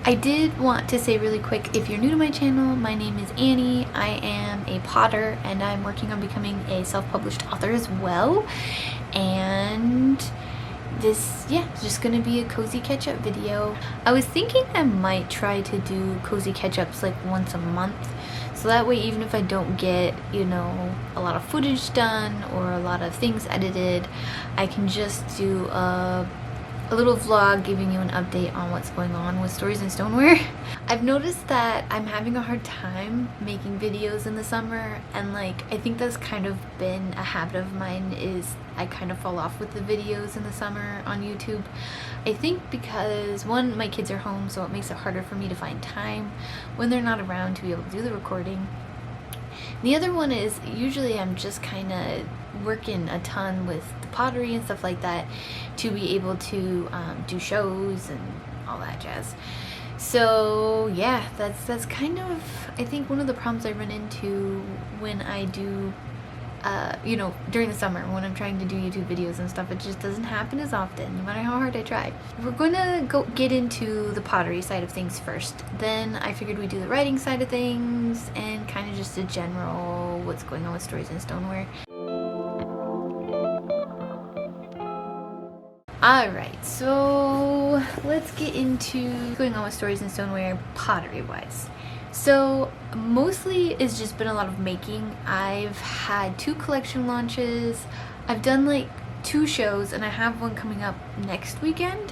I did want to say really quick, if you're new to my channel, my name is Annie. I am a potter and I'm working on becoming a self-published author as well. And this, is just gonna be a cozy catch-up video. I was thinking I might try to do cozy catch-ups like once a month. So that way, even if I don't get, a lot of footage done or a lot of things edited, I can just do a little vlog giving you an update on what's going on with Stories N Stoneware. I've noticed that I'm having a hard time making videos in the summer, and I think that's kind of been a habit of mine, is I kind of fall off with the videos in the summer on YouTube. I think because, one, my kids are home, so it makes it harder for me to find time when they're not around to be able to do the recording. The other one is usually I'm just kind of working a ton with the pottery and stuff like that to be able to do shows and all that jazz. So yeah, that's kind of, I think, one of the problems I run into when I do during the summer when I'm trying to do YouTube videos and stuff. It just doesn't happen as often, no matter how hard I try. We're gonna get into the pottery side of things first. Then I figured we'd do the writing side of things and kind of just a general what's going on with Stories N Stoneware. Alright, so let's get into what's going on with Stories N Stoneware pottery wise. So mostly it's just been a lot of making. I've had 2 collection launches. I've done 2 shows, and I have one coming up next weekend.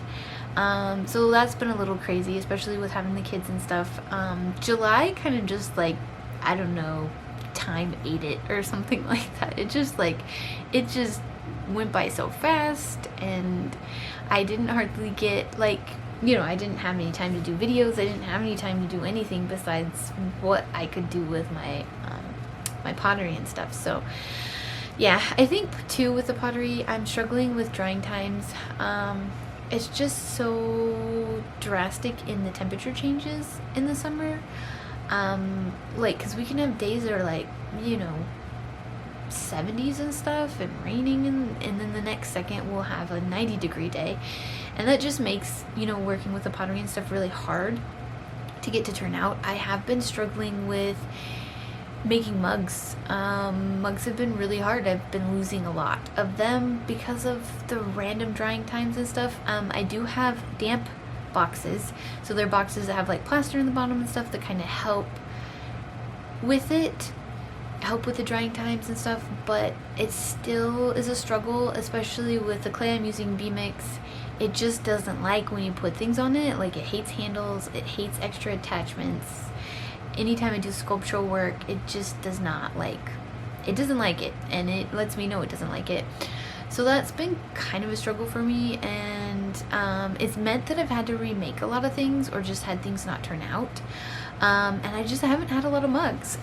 So that's been a little crazy, especially with having the kids and stuff. July kind of just I don't know, time ate it or something like that. It just went by so fast, and I didn't hardly get I didn't have any time to do videos. I didn't have any time to do anything besides what I could do with my my pottery and stuff. So yeah, I think too with the pottery, I'm struggling with drying times. It's just so drastic in the temperature changes in the summer. Because we can have days that are 70s and stuff and raining, and then the next second we'll have a 90-degree day, and that just makes working with the pottery and stuff really hard to get to turn out. I have been struggling with making mugs. Mugs have been really hard. I've been losing a lot of them because of the random drying times and stuff. I do have damp boxes, so they're boxes that have plaster in the bottom and stuff that kind of help with the drying times and stuff, but it still is a struggle, especially with the clay I'm using, B-Mix. It just doesn't when you put things on it. It hates handles, it hates extra attachments. Anytime I do sculptural work, it just does not it doesn't like it, and it lets me know it doesn't like it. So that's been kind of a struggle for me, and it's meant that I've had to remake a lot of things or just had things not turn out. And I just haven't had a lot of mugs,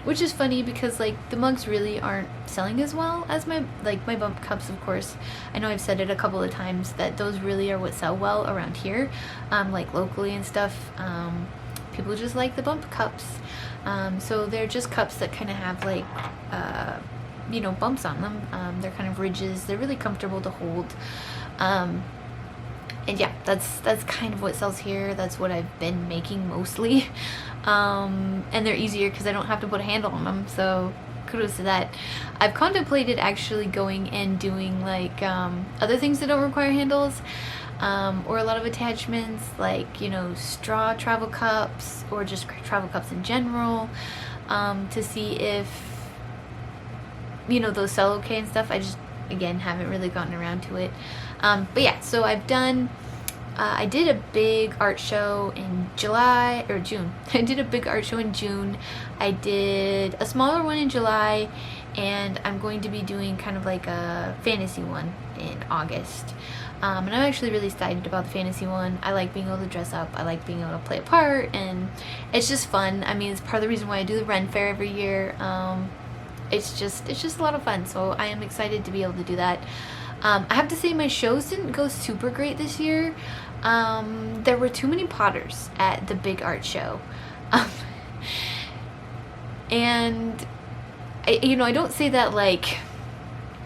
which is funny because the mugs really aren't selling as well as my bump cups. Of course, I know I've said it a couple of times that those really are what sell well around here, locally and stuff. People just like the bump cups, so they're just cups that kind of have bumps on them. They're kind of ridges. They're really comfortable to hold. And yeah, that's kind of what sells here. That's what I've been making mostly. And they're easier because I don't have to put a handle on them, so kudos to that. I've contemplated actually going and doing other things that don't require handles, or a lot of attachments, straw travel cups or just travel cups in general, to see if those sell okay and stuff. I just, again, haven't really gotten around to it. But yeah, so I've done, I did a big art show in July, or June. I did a big art show in June. I did a smaller one in July, and I'm going to be doing kind of a fantasy one in August. And I'm actually really excited about the fantasy one. I like being able to dress up. I like being able to play a part, and it's just fun. I mean, it's part of the reason why I do the Ren Fair every year. It's just a lot of fun, so I am excited to be able to do that. I have to say my shows didn't go super great this year. There were too many potters at the big art show. And I don't say that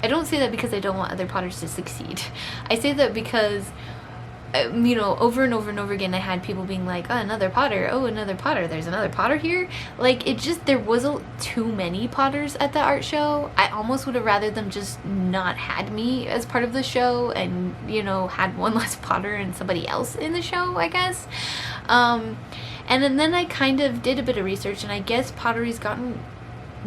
I don't say that because I don't want other potters to succeed. I say that because you know, over and over and over again, I had people being like, oh, another Potter, oh, another Potter, there's another Potter here. Like, it just, there was too many Potters at the art show. I almost would have rather them just not had me as part of the show and, you know, had one less Potter and somebody else in the show, I guess. And then I kind of did a bit of research, and I guess pottery's gotten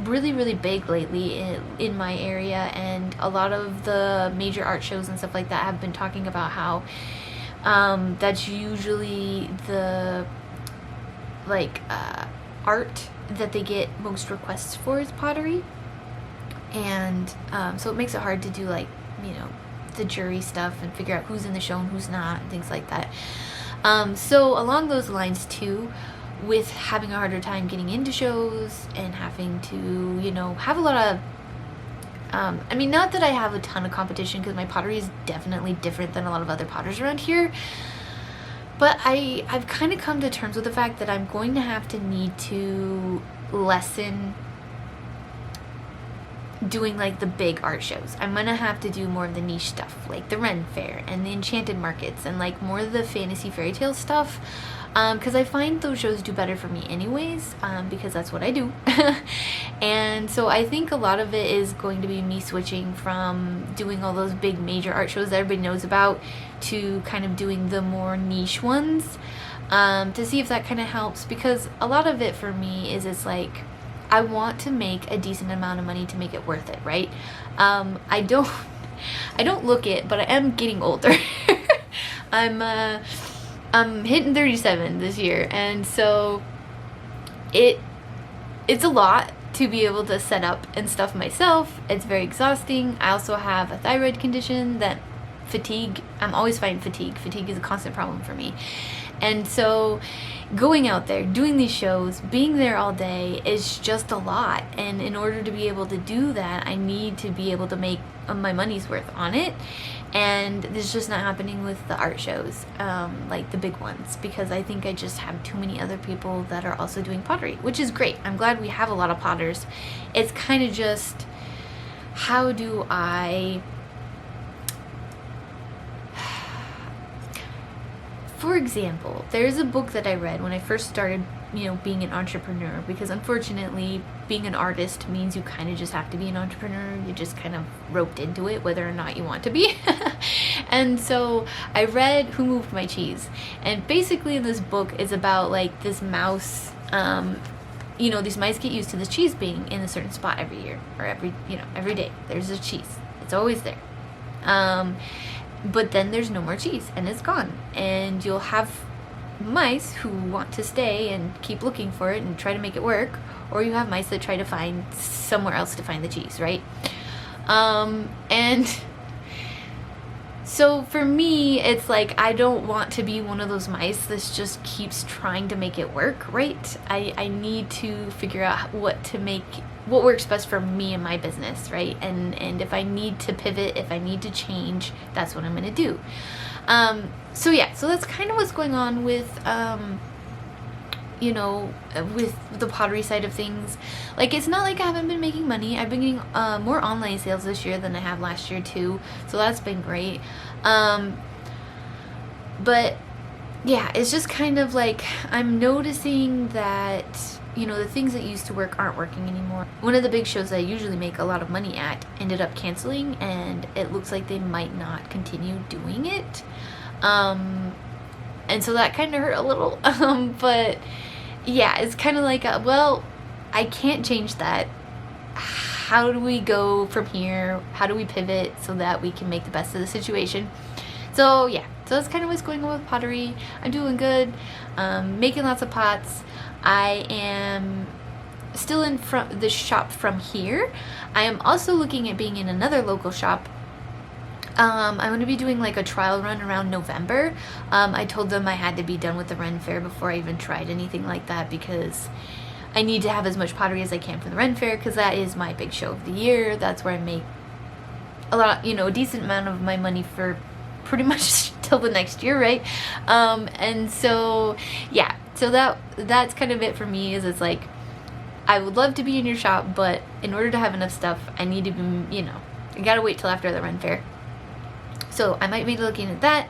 really, really big lately in my area, and a lot of the major art shows and stuff like that have been talking about how that's usually the art that they get most requests for is pottery. And so it makes it hard to do, like, you know, the jury stuff and figure out who's in the show and who's not and things like that. So along those lines too, with having a harder time getting into shows and having to, you know, have a lot of I mean, not that I have a ton of competition, because my pottery is definitely different than a lot of other potters around here, but I've kind of come to terms with the fact that I'm going to have to need to lessen doing like the big art shows. I'm gonna have to do more of the niche stuff, like the Ren Fair and the Enchanted Markets, and like more of the fantasy fairy tale stuff, because I find those shows do better for me anyways, because that's what I do. And so I think a lot of it is going to be me switching from doing all those big major art shows that everybody knows about to kind of doing the more niche ones, to see if that kind of helps, because a lot of it for me is, it's like, I want to make a decent amount of money to make it worth it, right? I don't look it, but I am getting older. I'm hitting 37 this year, and so it's a lot to be able to set up and stuff myself. It's very exhausting. I also have a thyroid condition that I'm always fighting fatigue. Fatigue is a constant problem for me. And so going out there, doing these shows, being there all day is just a lot. And in order to be able to do that, I need to be able to make my money's worth on it. And this is just not happening with the art shows, like the big ones, because I think I just have too many other people that are also doing pottery, which is great. I'm glad we have a lot of potters. It's kind of just, how do I... For example, there's a book that I read when I first started, you know, being an entrepreneur, because unfortunately being an artist means you kind of just have to be an entrepreneur. You just kind of roped into it whether or not you want to be. And so I read Who Moved My Cheese, and basically this book is about like this mouse, you know, these mice get used to the cheese being in a certain spot every year, or every day there's a cheese. It's always there. But then there's no more cheese and it's gone, and you'll have mice who want to stay and keep looking for it and try to make it work, or you have mice that try to find somewhere else to find the cheese, right? And so for me, it's like, I don't want to be one of those mice that just keeps trying to make it work, right? I need to figure out what works best for me and my business, right? And if I need to pivot, if I need to change, that's what I'm gonna do. So yeah, so that's kind of what's going on with, you know, with the pottery side of things. Like, it's not like I haven't been making money. I've been getting more online sales this year than I have last year too, so that's been great. But yeah, it's just kind of like, I'm noticing that, you know, the things that used to work aren't working anymore. One of the big shows that I usually make a lot of money at ended up canceling, and it looks like they might not continue doing it. And so that kind of hurt a little. But yeah, it's kind of like, well, I can't change that. How do we go from here? How do we pivot so that we can make the best of the situation? So yeah, so that's kind of what's going on with pottery. I'm doing good, making lots of pots. I am still in the shop from here. I am also looking at being in another local shop. I'm going to be doing like a trial run around November. I told them I had to be done with the Ren Fair before I even tried anything like that, because I need to have as much pottery as I can for the Ren Fair, because that is my big show of the year. That's where I make a lot, you know, a decent amount of my money for pretty much till the next year, right? And so yeah, so that's kind of it for me. Is it's like, I would love to be in your shop, but in order to have enough stuff, I need to be, you know, I gotta wait till after the Ren Fair. So I might be looking at that.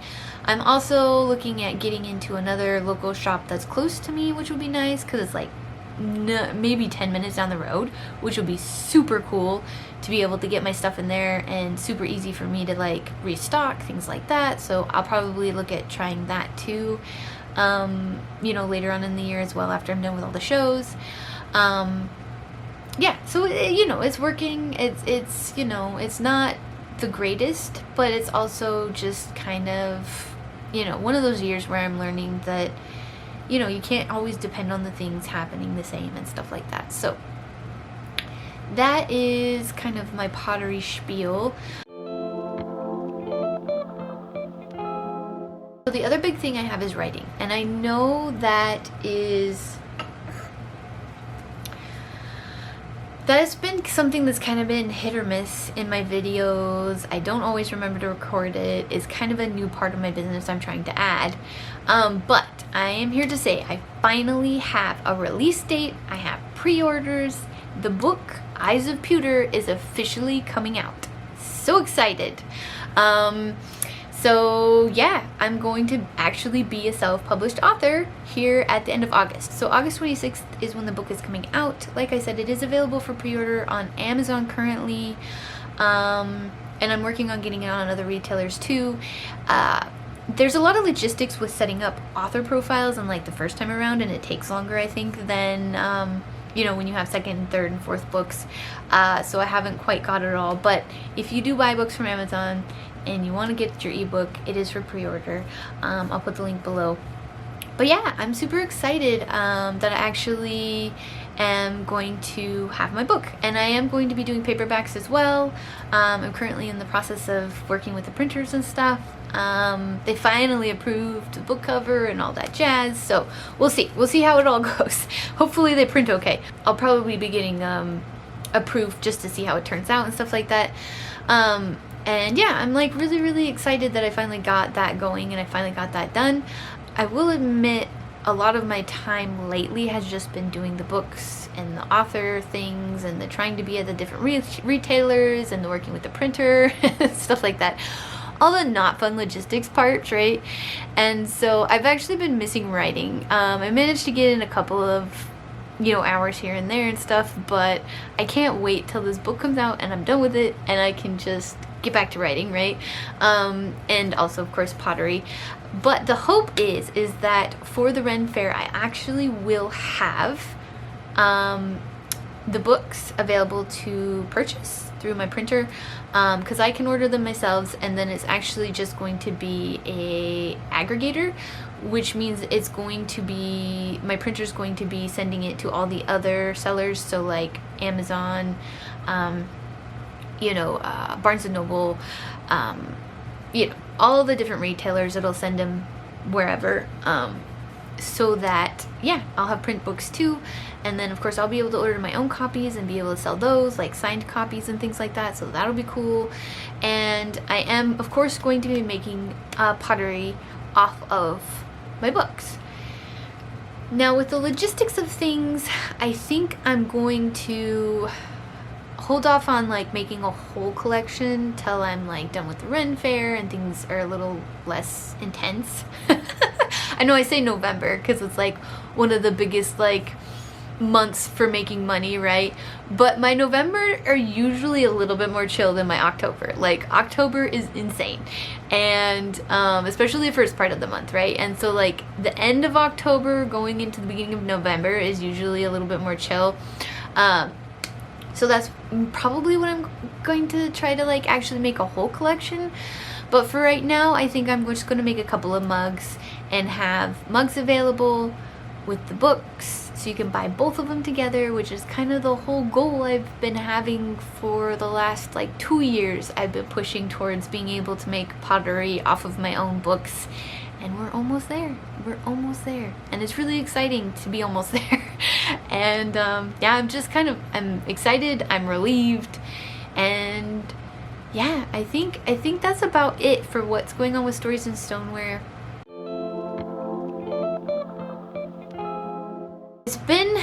I'm also looking at getting into another local shop that's close to me, which would be nice because it's like maybe 10 minutes down the road, which would be super cool to be able to get my stuff in there and super easy for me to like restock, things like that. So I'll probably look at trying that too, you know, later on in the year as well, after I'm done with all the shows. Yeah, so you know, it's working. It's you know, it's not the greatest, but it's also just kind of, you know, one of those years where I'm learning that, you know, you can't always depend on the things happening the same and stuff like that. So that is kind of my pottery spiel. So the other big thing I have is writing, and I know that's been something that's kind of been hit or miss in my videos. I don't always remember to record it. It's kind of a new part of my business I'm trying to add. But I am here to say I finally have a release date. I have pre-orders. The book, Eyes of Pewter, is officially coming out. So excited. So yeah, I'm going to actually be a self-published author here at the end of August. So August 26th is when the book is coming out. Like I said, it is available for pre-order on Amazon currently. And I'm working on getting it on other retailers too. There's a lot of logistics with setting up author profiles and like the first time around, and it takes longer, I think, than you know, when you have second, third, and fourth books. So I haven't quite got it all. But if you do buy books from Amazon and you want to get your ebook, it is for pre-order. I'll put the link below. But yeah, I'm super excited that I actually am going to have my book, and I am going to be doing paperbacks as well. I'm currently in the process of working with the printers and stuff. They finally approved the book cover and all that jazz, so we'll see how it all goes. Hopefully they print okay. I'll probably be getting approved just to see how it turns out and stuff like that. And yeah, I'm like really excited that I finally got that going and I finally got that done. I will admit a lot of my time lately has just been doing the books and the author things and the trying to be at the different retailers and the working with the printer stuff like that. All the not fun logistics parts, right? And so I've actually been missing writing. I managed to get in a couple of, you know, hours here and there and stuff, but I can't wait till this book comes out and I'm done with it and I can just get back to writing, right? And also, of course, pottery. But the hope is that for the Ren Fair, I actually will have the books available to purchase through my printer, because I can order them myself, and then it's actually just going to be a aggregator, which means it's going to be, my printer's going to be sending it to all the other sellers, so like Amazon, you know, Barnes & Noble, you know, all the different retailers. It'll send them wherever, so that, yeah, I'll have print books too. And then of course I'll be able to order my own copies and be able to sell those, like signed copies and things like that, so that'll be cool. And I am of course going to be making pottery off of my books. Now with the logistics of things, I think I'm going to hold off on like making a whole collection till I'm like done with the Ren Fair and things are a little less intense. I know I say November because it's like one of the biggest like months for making money, right? But my November are usually a little bit more chill than my October. Like October is insane, and especially the first part of the month, right? And so like the end of October going into the beginning of November is usually a little bit more chill. So that's probably what I'm going to try to like actually make a whole collection. But for right now, I think I'm just going to make a couple of mugs and have mugs available with the books, so you can buy both of them together, which is kind of the whole goal I've been having for the last like 2 years. I've been pushing towards being able to make pottery off of my own books, and we're almost there. We're almost there, and it's really exciting to be almost there. And yeah, I'm excited, I'm relieved, and yeah, I think that's about it for what's going on with Stories N Stoneware. It's been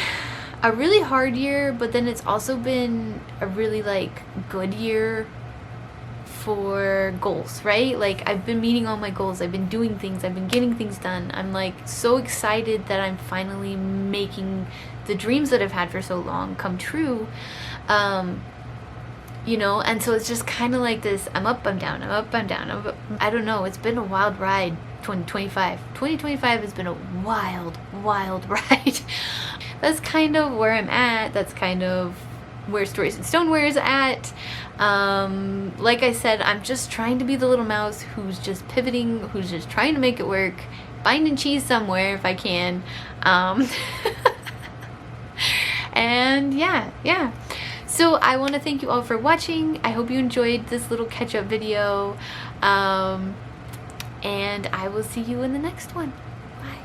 a really hard year, but then it's also been a really like good year for goals, right? Like, I've been meeting all my goals, I've been doing things, I've been getting things done. I'm like so excited that I'm finally making the dreams that I've had for so long come true. You know, and so it's just kind of like this, I'm up, I'm down, I'm up, I'm down, I'm up. I don't know, it's been a wild ride. 2025 has been a wild ride. That's kind of where I'm at. That's kind of where Stories N Stoneware is at. Like I said, I'm just trying to be the little mouse who's just pivoting, who's just trying to make it work, finding cheese somewhere if I can. And yeah. So I want to thank you all for watching. I hope you enjoyed this little catch-up video. And I will see you in the next one. Bye.